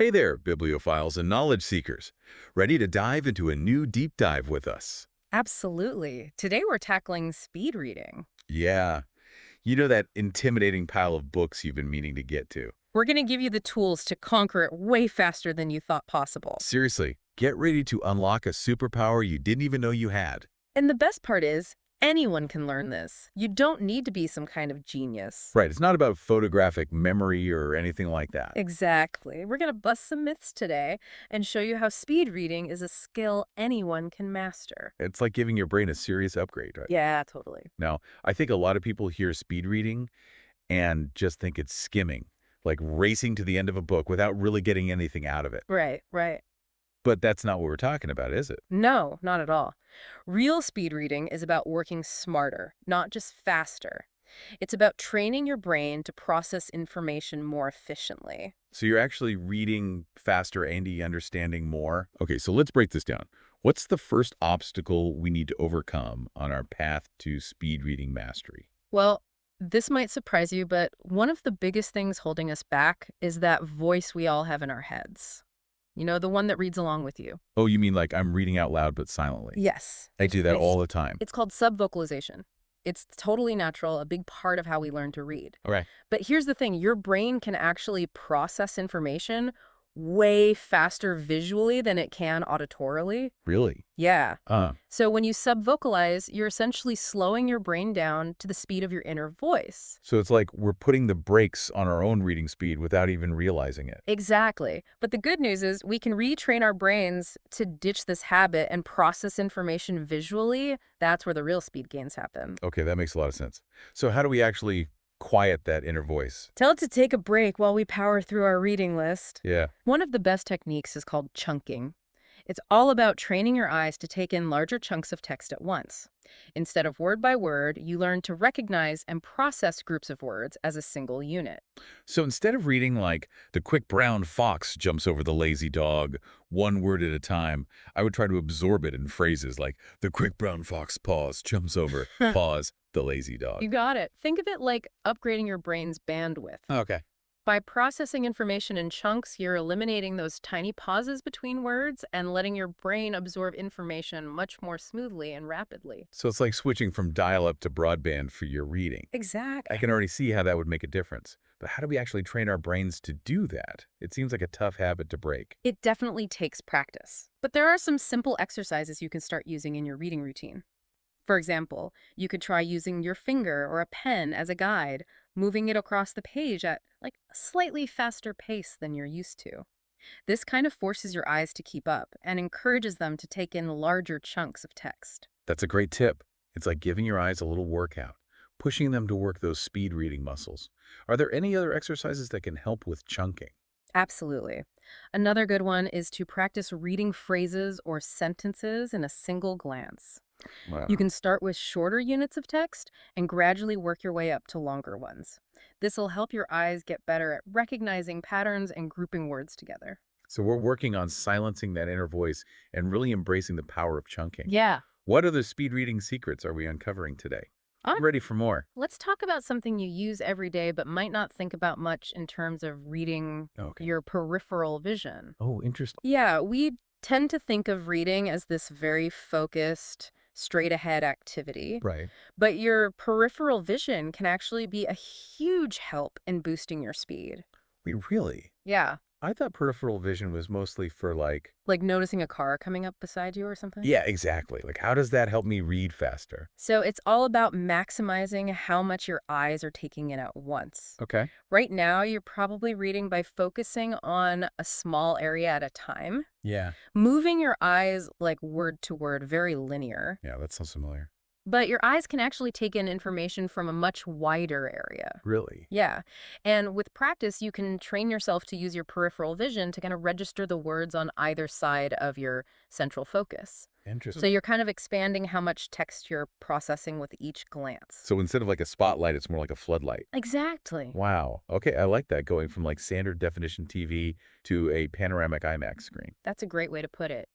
Hey there, bibliophiles and knowledge seekers. Ready to dive into a new deep dive with us? Absolutely. Today we're tackling speed reading. Yeah, you know that intimidating pile of books you've been meaning to get to. We're going to give you the tools to conquer it way faster than you thought possible. Seriously, get ready to unlock a superpower you didn't even know you had. And the best part is, anyone can learn this. You don't need to be some kind of genius. Right, it's not about photographic memory or anything like that. Exactly. We're going to bust some myths today and show you how speed reading is a skill anyone can master. It's like giving your brain a serious upgrade, right? Yeah, totally. Now, I think a lot of people hear speed reading and just think it's skimming, like racing to the end of a book without really getting anything out of it. Right, right. But that's not what we're talking about, is it? No, not at all. Real speed reading is about working smarter, not just faster. It's about training your brain to process information more efficiently. So you're actually reading faster and you understanding more? Okay, so let's break this down. What's the first obstacle we need to overcome on our path to speed reading mastery? Well, this might surprise you, but one of the biggest things holding us back is that voice we all have in our heads. You know, the one that reads along with you. Oh, you mean like I'm reading out loud but silently? Yes. I do that all the time. It's called subvocalization. It's totally natural, a big part of how we learn to read. Okay. But here's the thing, your brain can actually process information way faster visually than it can auditorily. Really? Yeah. Uh, So when you subvocalize, you're essentially slowing your brain down to the speed of your inner voice. so it's like we're putting the brakes on our own reading speed without even realizing it. Exactly. But the good news is we can retrain our brains to ditch this habit and process information visually. That's where the real speed gains happen. Okay, that makes a lot of sense. So how do we actually quiet that inner voice? Tell it to take a break while we power through our reading list. Yeah. One of the best techniques is called chunking. It's all about training your eyes to take in larger chunks of text at once. Instead of word by word, you learn to recognize and process groups of words as a single unit. So instead of reading like the quick brown fox jumps over the lazy dog, one word at a time, I would try to absorb it in phrases like the quick brown fox jumps over, pause, the lazy dog. You got it. Think of it like upgrading your brain's bandwidth. Okay. By processing information in chunks, you're eliminating those tiny pauses between words and letting your brain absorb information much more smoothly and rapidly. So it's like switching from dial-up to broadband for your reading. I Exactly. can already see how that would make a difference. But how do we actually train our brains to do that? It seems like a tough habit to break. It definitely takes practice. But there are some simple exercises you can start using in your reading routine. For example, you could try using your finger or a pen as a guide, moving it across the page at like a slightly faster pace than you're used to. This kind of forces your eyes to keep up and encourages them to take in larger chunks of text. That's a great tip. It's like giving your eyes a little workout, pushing them to work those speed reading muscles. Are there any other exercises that can help with chunking? Absolutely. Another good one is to practice reading phrases or sentences in a single glance. You Wow. can start with shorter units of text and gradually work your way up to longer ones. This will help your eyes get better at recognizing patterns and grouping words together. So we're working on silencing that inner voice and really embracing the power of chunking. Yeah. What other speed reading secrets are we uncovering today? All I'm right. ready for more. Let's talk about something you use every day but might not think about much in terms of reading Okay. your peripheral vision. Oh, interesting. Yeah, we tend to think of reading as this very focused, straight ahead activity. Right. But your peripheral vision can actually be a huge help in boosting your speed. Wait, really? Yeah. I thought peripheral vision was mostly for like, Like noticing a car coming up beside you or something? yeah, exactly. Like, how does that help me read faster? So it's all about maximizing how much your eyes are taking in at once. Okay. Right now, you're probably reading by focusing on a small area at a time, Yeah. moving your eyes like word to word, very linear. Yeah, that sounds familiar. But your eyes can actually take in information from a much wider area. Really? Yeah. And with practice, you can train yourself to use your peripheral vision to kind of register the words on either side of your central focus. So Interesting. you're kind of expanding how much text you're processing with each glance. So instead of like a spotlight, it's more like a floodlight. Exactly. Wow. Okay, I like that, going from like standard definition TV to a panoramic IMAX screen. That's a great way to put it.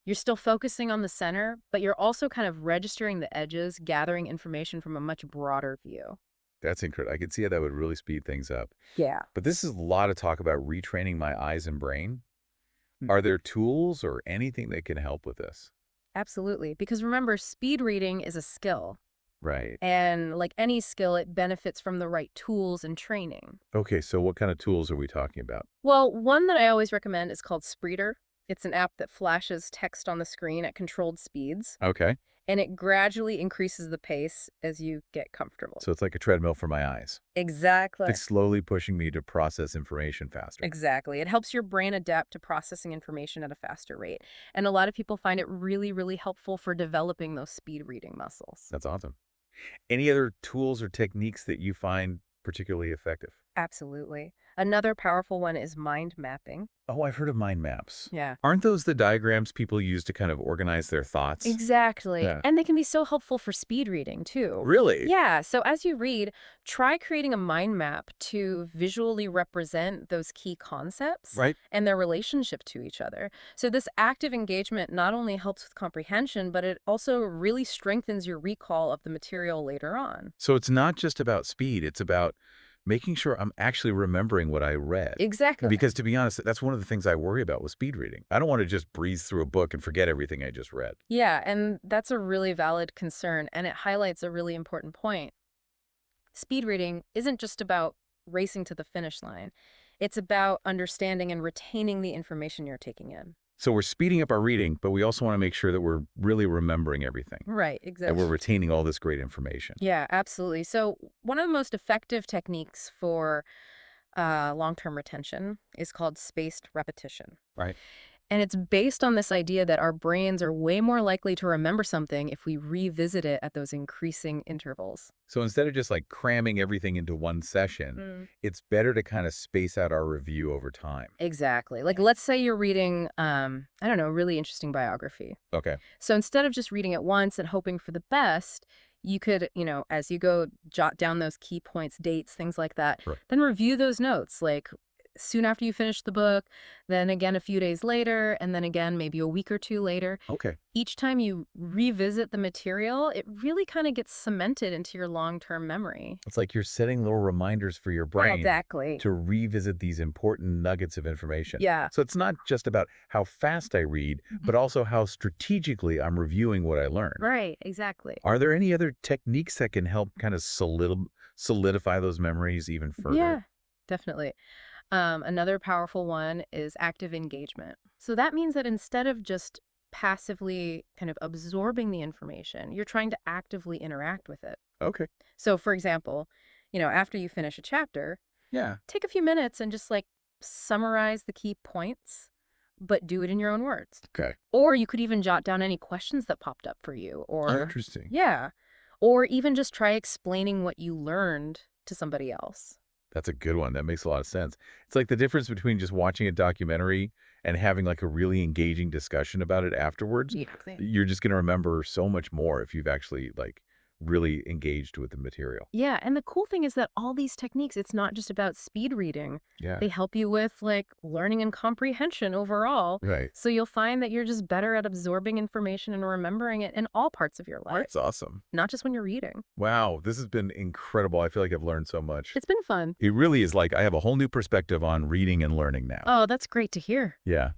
You're still focusing on the center, but you're also kind of registering the edges, gathering information from a much broader view. That's incredible. I can see how that would really speed things up. Yeah. But this is a lot of talk about retraining my eyes and brain. Are there tools or anything that can help with this? Absolutely. Because remember, speed reading is a skill. Right. And like any skill, it benefits from the right tools and training. Okay, so what kind of tools are we talking about? Well, one that I always recommend is called Spreeder. It's an app that flashes text on the screen at controlled speeds, Okay. and it gradually increases the pace as you get comfortable. So it's like a treadmill for my eyes. Exactly. It's slowly pushing me to process information faster. Exactly. It helps your brain adapt to processing information at a faster rate. And a lot of people find it really, really helpful for developing those speed reading muscles. That's awesome. Any other tools or techniques that you find particularly effective? Absolutely. Another powerful one is mind mapping. Oh, I've heard of mind maps. Yeah. Aren't those the diagrams people use to kind of organize their thoughts? Exactly. Yeah. And they can be so helpful for speed reading, too. Really? Yeah. So as you read, try creating a mind map to visually represent those key concepts Right. and their relationship to each other. So this active engagement not only helps with comprehension, but it also really strengthens your recall of the material later on. So it's not just about speed, it's about making sure I'm actually remembering what I read. Exactly. Because to be honest, that's one of the things I worry about with speed reading. I don't want to just breeze through a book and forget everything I just read. Yeah, and that's a really valid concern, and it highlights a really important point. Speed reading isn't just about racing to the finish line. It's about understanding and retaining the information you're taking in. So we're speeding up our reading, but we also want to make sure that we're really remembering everything Right, and exactly. we're retaining all this great information. Yeah, absolutely. So one of the most effective techniques for long-term retention is called spaced repetition. Right. And it's based on this idea that our brains are way more likely to remember something if we revisit it at those increasing intervals. So instead of just like cramming everything into one session, it's better to kind of space out our review over time. Exactly. Like, let's say you're reading, I don't know, a really interesting biography. Okay. So instead of just reading it once and hoping for the best, you could, as you go, jot down those key points, dates, things like that, Right. then review those notes, like soon after you finish the book, then again a few days later, and then again maybe a week or two later. Okay. Each time you revisit the material, it really kind of gets cemented into your long-term memory. It's like you're setting little reminders for your brain Exactly. to revisit these important nuggets of information. Yeah. So it's not just about how fast I read, but also how strategically I'm reviewing what I learned. Right, exactly. Are there any other techniques that can help kind of solidify those memories even further? Yeah, definitely. Another powerful one is active engagement. So that means that instead of just passively kind of absorbing the information, you're trying to actively interact with it. Okay. So, for example, after you finish a chapter, Yeah. take a few minutes and just like summarize the key points, but do it in your own words. Okay. Or you could even jot down any questions that popped up for you. Or, Interesting. yeah. Or even just try explaining what you learned to somebody else. That's a good one. That makes a lot of sense. It's like the difference between just watching a documentary and having like a really engaging discussion about it afterwards. Yeah. You're just going to remember so much more if you've actually like really engaged with the material. Yeah, and the cool thing is that all these techniques, it's not just about speed reading. Yeah. They help you with like learning and comprehension overall. Right. So you'll find that you're just better at absorbing information and remembering it in all parts of your life, That's awesome. not just when you're reading. Wow. This has been incredible. I feel like I've learned so much. It's been fun. It really is like I have a whole new perspective on reading and learning now. Oh, that's great to hear. Yeah.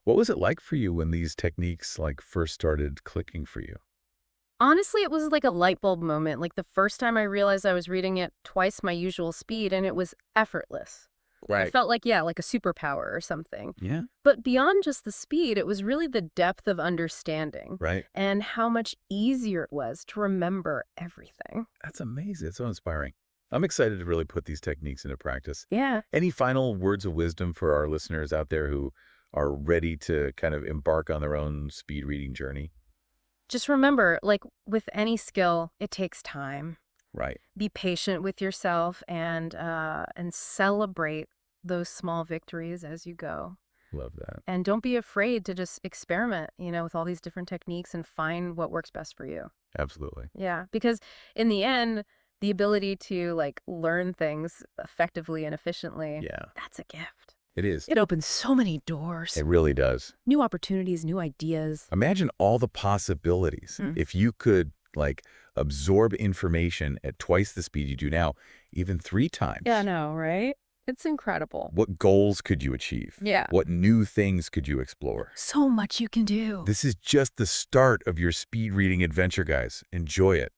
What was it like for you when these techniques like first started clicking for you? Honestly, it was like a light bulb moment. Like the first time I realized I was reading at twice my usual speed and it was effortless. It felt like, yeah, like a superpower or something. Yeah. But beyond just the speed, it was really the depth of understanding Right. and how much easier it was to remember everything. That's amazing. It's so inspiring. I'm excited to really put these techniques into practice. Yeah. Any final words of wisdom for our listeners out there who are ready to kind of embark on their own speed reading journey? Just remember, like with any skill, it takes time. Right. Be patient with yourself and celebrate those small victories as you go. Love that. And don't be afraid to just experiment, with all these different techniques and find what works best for you. Absolutely. Yeah, because in the end, the ability to like learn things effectively and efficiently, Yeah, that's a gift. it is. It opens so many doors, It really does. new opportunities, new ideas. Imagine all the possibilities if you could Like, absorb information at twice the speed you do now, even 3 times. Yeah, I know, right? It's incredible. What goals could you achieve? Yeah. What new things could you explore? So much you can do. This is just the start of your speed reading adventure, guys. Enjoy it.